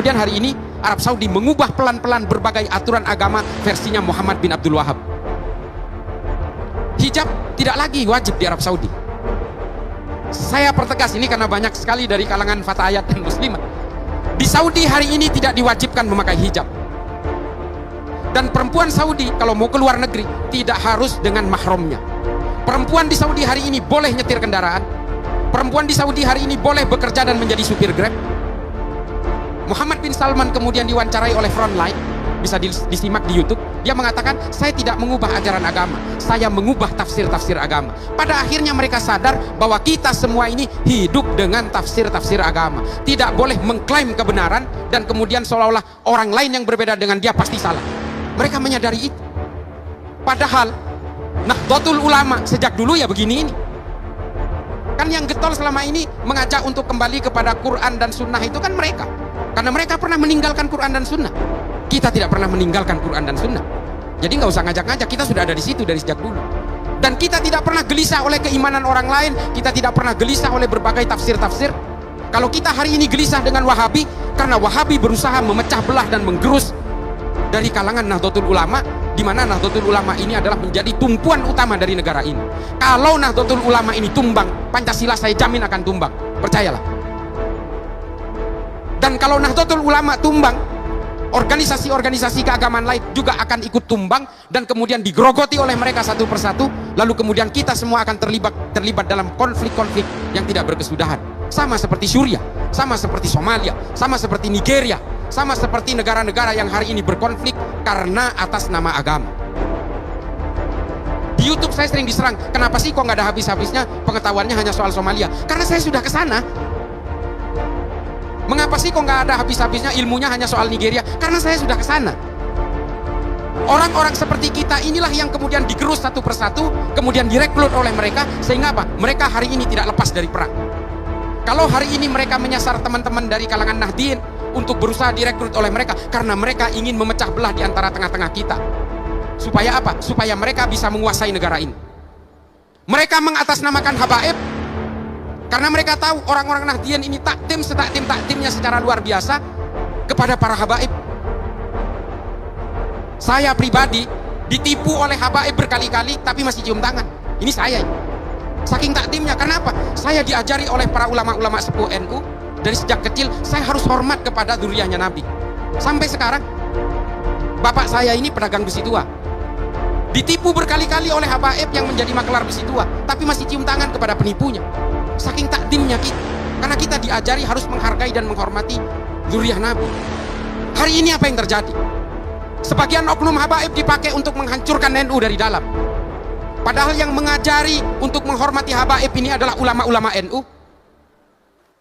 kemudian hari ini Arab Saudi mengubah pelan-pelan berbagai aturan agama versinya Muhammad bin Abdul Wahab. Hijab tidak lagi wajib di Arab Saudi. Saya pertegas ini karena banyak sekali dari kalangan fatayat dan muslimat. Di Saudi hari ini tidak diwajibkan memakai hijab. Dan perempuan Saudi kalau mau keluar negeri tidak harus dengan mahramnya. Perempuan di Saudi hari ini boleh nyetir kendaraan. Perempuan di Saudi hari ini boleh bekerja dan menjadi supir Grab. Muhammad bin Salman kemudian diwawancarai oleh Frontline, bisa disimak di YouTube. Dia mengatakan, saya tidak mengubah ajaran agama, saya mengubah tafsir-tafsir agama. Pada akhirnya mereka sadar bahwa kita semua ini hidup dengan tafsir-tafsir agama. Tidak boleh mengklaim kebenaran dan kemudian seolah-olah orang lain yang berbeda dengan dia pasti salah. Mereka menyadari itu. Padahal Nahdlatul Ulama sejak dulu ya begini ini. Kan yang getol selama ini mengajak untuk kembali kepada Quran dan Sunnah itu kan mereka. Karena mereka pernah meninggalkan Quran dan Sunnah. Kita tidak pernah meninggalkan Quran dan Sunnah. Jadi nggak usah ngajak-ngajak, kita sudah ada di situ dari sejak dulu. Dan kita tidak pernah gelisah oleh keimanan orang lain, kita tidak pernah gelisah oleh berbagai tafsir-tafsir. Kalau kita hari ini gelisah dengan Wahabi, karena Wahabi berusaha memecah belah dan menggerus dari kalangan Nahdlatul Ulama, di mana Nahdlatul Ulama ini adalah menjadi tumpuan utama dari negara ini. Kalau Nahdlatul Ulama ini tumbang, Pancasila saya jamin akan tumbang, percayalah. Dan kalau Nahdlatul Ulama tumbang, organisasi-organisasi keagamaan lain juga akan ikut tumbang dan kemudian digerogoti oleh mereka satu persatu, lalu kemudian kita semua akan terlibat dalam konflik-konflik yang tidak berkesudahan. Sama seperti Suriah, sama seperti Somalia, sama seperti Nigeria, sama seperti negara-negara yang hari ini berkonflik karena atas nama agama. Di YouTube saya sering diserang, kenapa sih kok nggak ada habis-habisnya pengetahuannya hanya soal Somalia? Karena saya sudah ke sana. Mengapa sih kok nggak ada habis-habisnya ilmunya hanya soal Nigeria? Karena saya sudah ke sana. Orang-orang seperti kita inilah yang kemudian digerus satu persatu, kemudian direkrut oleh mereka, sehingga apa? Mereka hari ini tidak lepas dari perang. Kalau hari ini mereka menyasar teman-teman dari kalangan Nahdien untuk berusaha direkrut oleh mereka, karena mereka ingin memecah belah di antara tengah-tengah kita. Supaya apa? Supaya mereka bisa menguasai negara ini. Mereka mengatasnamakan habaib, karena mereka tahu orang-orang Nahdien ini taktimnya secara luar biasa kepada para habaib. Saya pribadi ditipu oleh habaib berkali-kali tapi masih cium tangan. Ini saya. Saking taktimnya. Kenapa? Saya diajari oleh para ulama-ulama sepuh NU dari sejak kecil, saya harus hormat kepada dzurriyyahnya Nabi. Sampai sekarang bapak saya ini pedagang besi tua. Ditipu berkali-kali oleh habaib yang menjadi makelar besi tua, tapi masih cium tangan kepada penipunya. Saking takdimnya kita, karena kita diajari harus menghargai dan menghormati dzurriyyah Nabi. Hari ini apa yang terjadi? Sebagian oknum habaib dipakai untuk menghancurkan NU dari dalam. Padahal yang mengajari untuk menghormati habaib ini adalah ulama-ulama NU.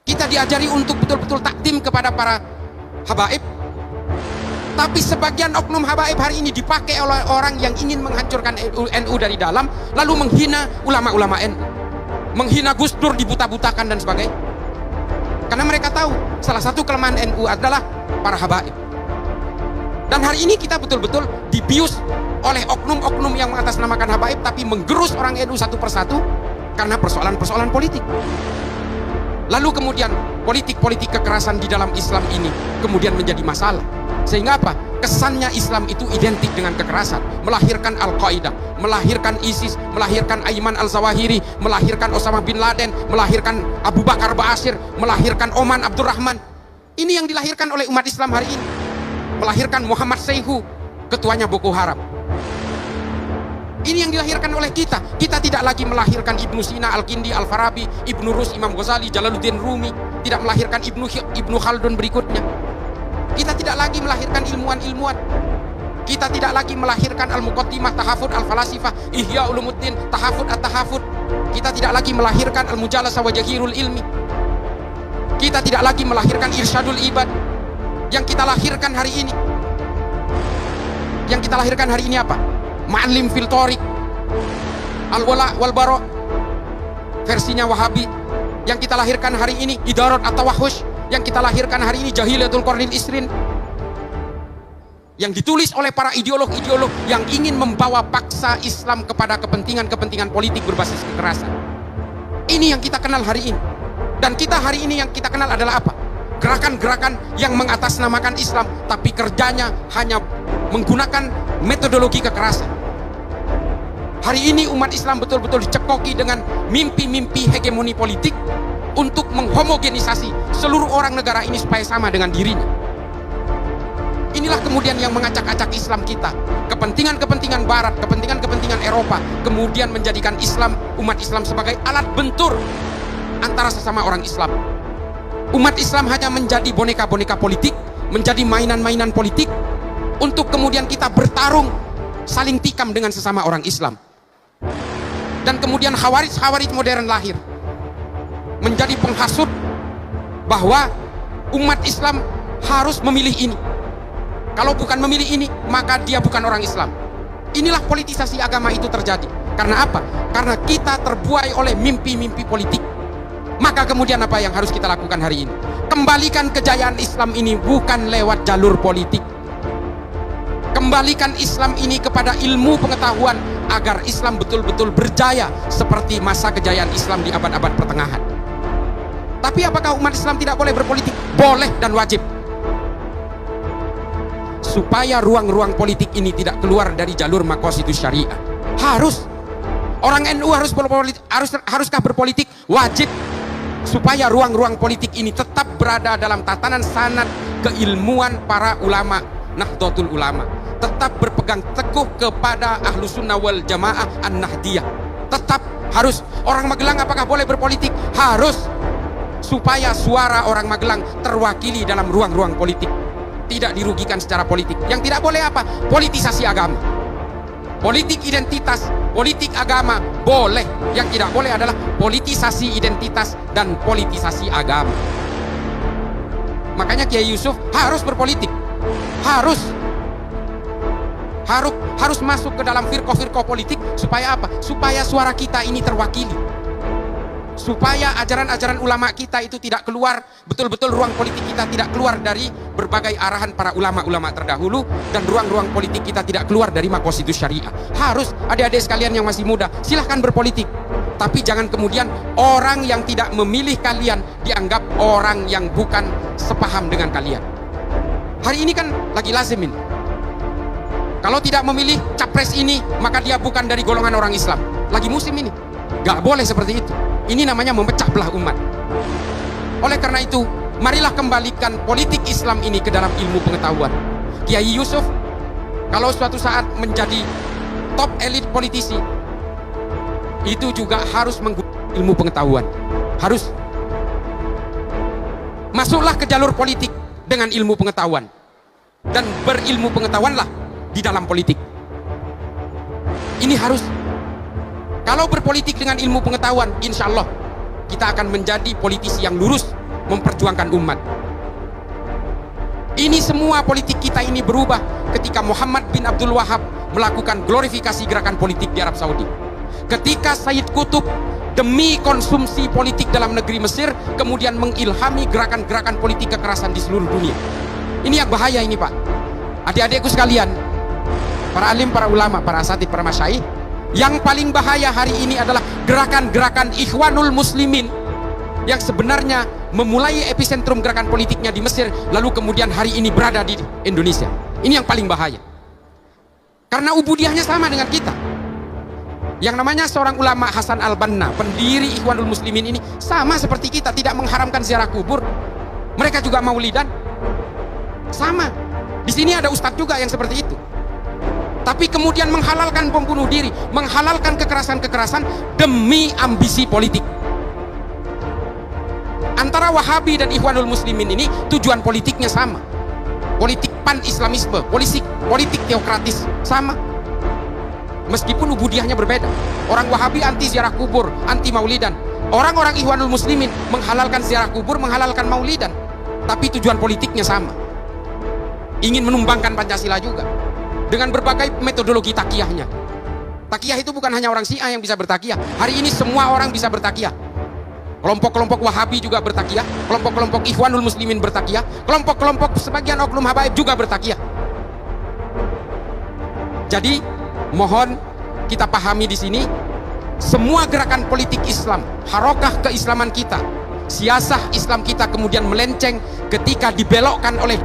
Kita diajari untuk betul-betul takdim kepada para habaib. Tapi sebagian oknum habaib hari ini dipakai oleh orang yang ingin menghancurkan NU dari dalam, lalu menghina ulama-ulama NU. Menghina Gus Dur, dibuta-butakan dan sebagainya. Karena mereka tahu salah satu kelemahan NU adalah para habaib. Dan hari ini kita betul-betul dibius oleh oknum-oknum yang mengatasnamakan habaib tapi menggerus orang NU satu persatu karena persoalan-persoalan politik. Lalu kemudian politik-politik kekerasan di dalam Islam ini kemudian menjadi masalah. Sehingga apa? Kesannya Islam itu identik dengan kekerasan, melahirkan Al-Qaeda, melahirkan ISIS, melahirkan Ayman Al-Zawahiri, melahirkan Osama bin Laden, melahirkan Abu Bakar Ba'asyir, melahirkan Oman Abdurrahman. Ini yang dilahirkan oleh umat Islam hari ini. Melahirkan Muhammad Seyhu, ketuanya Boko Haram. Ini yang dilahirkan oleh kita. Kita tidak lagi melahirkan Ibnu Sina, Al-Kindi, Al-Farabi, Ibnu Rus, Imam Ghazali, Jalaluddin Rumi, tidak melahirkan Ibnu Khaldun berikutnya. Kita tidak lagi melahirkan ilmuwan-ilmuwan. Kita tidak lagi melahirkan Al-Muqaddimah, Tahafud, Al-Falasifah, Ihya Ulumuddin, Tahafud, At-Tahafud. Kita tidak lagi melahirkan Al-Mujalasah wa Jahirul Ilmi. Kita tidak lagi melahirkan Irsyadul Ibad. Yang kita lahirkan hari ini, apa? Ma'alim fil Thoriq, Al-Wala wal Bara, versinya Wahabi. Yang kita lahirkan hari ini Idarat At-Tawahhush. Yang kita lahirkan hari ini Jahilatul Qarnil Isrin, yang ditulis oleh para ideolog-ideolog yang ingin membawa paksa Islam kepada kepentingan-kepentingan politik berbasis kekerasan. Ini yang kita kenal hari ini. Dan kita hari ini yang kita kenal adalah apa? gerakan-gerakan yang mengatasnamakan Islam, tapi kerjanya hanya menggunakan metodologi kekerasan. Hari ini umat Islam betul-betul dicekoki dengan mimpi-mimpi hegemoni politik untuk menghomogenisasi seluruh orang negara ini supaya sama dengan dirinya. Inilah kemudian yang mengacak-acak Islam kita. Kepentingan-kepentingan Barat, kepentingan-kepentingan Eropa, kemudian menjadikan Islam, umat Islam sebagai alat bentur antara sesama orang Islam. Umat Islam hanya menjadi boneka-boneka politik, menjadi mainan-mainan politik, untuk kemudian kita bertarung, saling tikam dengan sesama orang Islam. Dan kemudian khawarij modern lahir, menjadi penghasut bahwa umat Islam harus memilih ini. Kalau bukan memilih ini, maka dia bukan orang Islam. Inilah politisasi agama itu terjadi. Karena apa? Karena kita terbuai oleh mimpi-mimpi politik. Maka kemudian apa yang harus kita lakukan hari ini? Kembalikan kejayaan Islam ini bukan lewat jalur politik. Kembalikan Islam ini kepada ilmu pengetahuan agar Islam betul-betul berjaya seperti masa kejayaan Islam di abad-abad pertengahan. Tapi apakah umat Islam tidak boleh berpolitik? Boleh dan wajib. Supaya ruang-ruang politik ini tidak keluar dari jalur maqasidus syariah, harus orang NU haruskah berpolitik? Wajib. Supaya ruang-ruang politik ini tetap berada dalam tatanan sanad keilmuan para ulama Nahdlatul Ulama, tetap berpegang teguh kepada Ahlus Sunnah wal Jamaah An-Nahdiyah. Tetap harus. Orang Magelang apakah boleh berpolitik? Harus. Supaya suara orang Magelang terwakili dalam ruang-ruang politik, tidak dirugikan secara politik. Yang tidak boleh apa? Politisasi agama. Politik identitas, politik agama boleh. Yang tidak boleh adalah politisasi identitas dan politisasi agama. Makanya Kiai Yusuf harus berpolitik. Harus masuk ke dalam firqah-firqah politik. Supaya apa? Supaya suara kita ini terwakili, supaya ajaran-ajaran ulama kita itu tidak keluar, betul-betul ruang politik kita tidak keluar dari berbagai arahan para ulama-ulama terdahulu, dan ruang-ruang politik kita tidak keluar dari maqasidus syariah. Harus. Adik-adik sekalian yang masih muda, silahkan berpolitik, tapi jangan kemudian orang yang tidak memilih kalian dianggap orang yang bukan sepaham dengan kalian. Hari ini kan lagi lazim ini, kalau tidak memilih capres ini maka dia bukan dari golongan orang Islam. Lagi musim ini, gak boleh seperti itu. Ini namanya memecah belah umat. Oleh karena itu, marilah kembalikan politik Islam ini ke dalam ilmu pengetahuan. Kiai Yusuf kalau suatu saat menjadi top elit politisi, itu juga harus menggunakan ilmu pengetahuan. Harus. Masuklah ke jalur politik dengan ilmu pengetahuan, dan berilmu pengetahuanlah di dalam politik. Ini harus. Kalau berpolitik dengan ilmu pengetahuan, insya Allah kita akan menjadi politisi yang lurus, memperjuangkan umat. Ini semua politik kita ini berubah ketika Muhammad bin Abdul Wahab melakukan glorifikasi gerakan politik di Arab Saudi. Ketika Sayyid Qutb demi konsumsi politik dalam negeri Mesir kemudian mengilhami gerakan-gerakan politik kekerasan di seluruh dunia. Ini yang bahaya ini, Pak. Adik-adikku sekalian, para alim, para ulama, para asatidz, para masyaikh, yang paling bahaya hari ini adalah gerakan-gerakan Ikhwanul Muslimin yang sebenarnya memulai epicentrum gerakan politiknya di Mesir, lalu kemudian hari ini berada di Indonesia. Ini yang paling bahaya, karena ubudiahnya sama dengan kita. Yang namanya seorang ulama Hasan Al-Banna, pendiri Ikhwanul Muslimin ini, sama seperti kita, tidak mengharamkan ziarah kubur. Mereka juga maulidan, sama. Di sini ada ustadz juga yang seperti itu, tapi kemudian menghalalkan bom bunuh diri, menghalalkan kekerasan-kekerasan demi ambisi politik. Antara Wahabi dan Ikhwanul Muslimin ini tujuan politiknya sama. Politik pan-islamisme, politik teokratis, sama. Meskipun ubudiahnya berbeda. Orang Wahabi anti ziarah kubur, anti maulidan. Orang-orang Ikhwanul Muslimin menghalalkan ziarah kubur, menghalalkan maulidan. Tapi tujuan politiknya sama. Ingin menumbangkan Pancasila juga, dengan berbagai metodologi takiyahnya. Takiyah itu bukan hanya orang Syiah yang bisa bertakiyah. Hari ini semua orang bisa bertakiyah. Kelompok-kelompok Wahabi juga bertakiyah, kelompok-kelompok Ikhwanul Muslimin bertakiyah, kelompok-kelompok sebagian oknum habaib juga bertakiyah. Jadi mohon kita pahami di sini, semua gerakan politik Islam, harokah keislaman kita, siasah Islam kita kemudian melenceng ketika dibelokkan oleh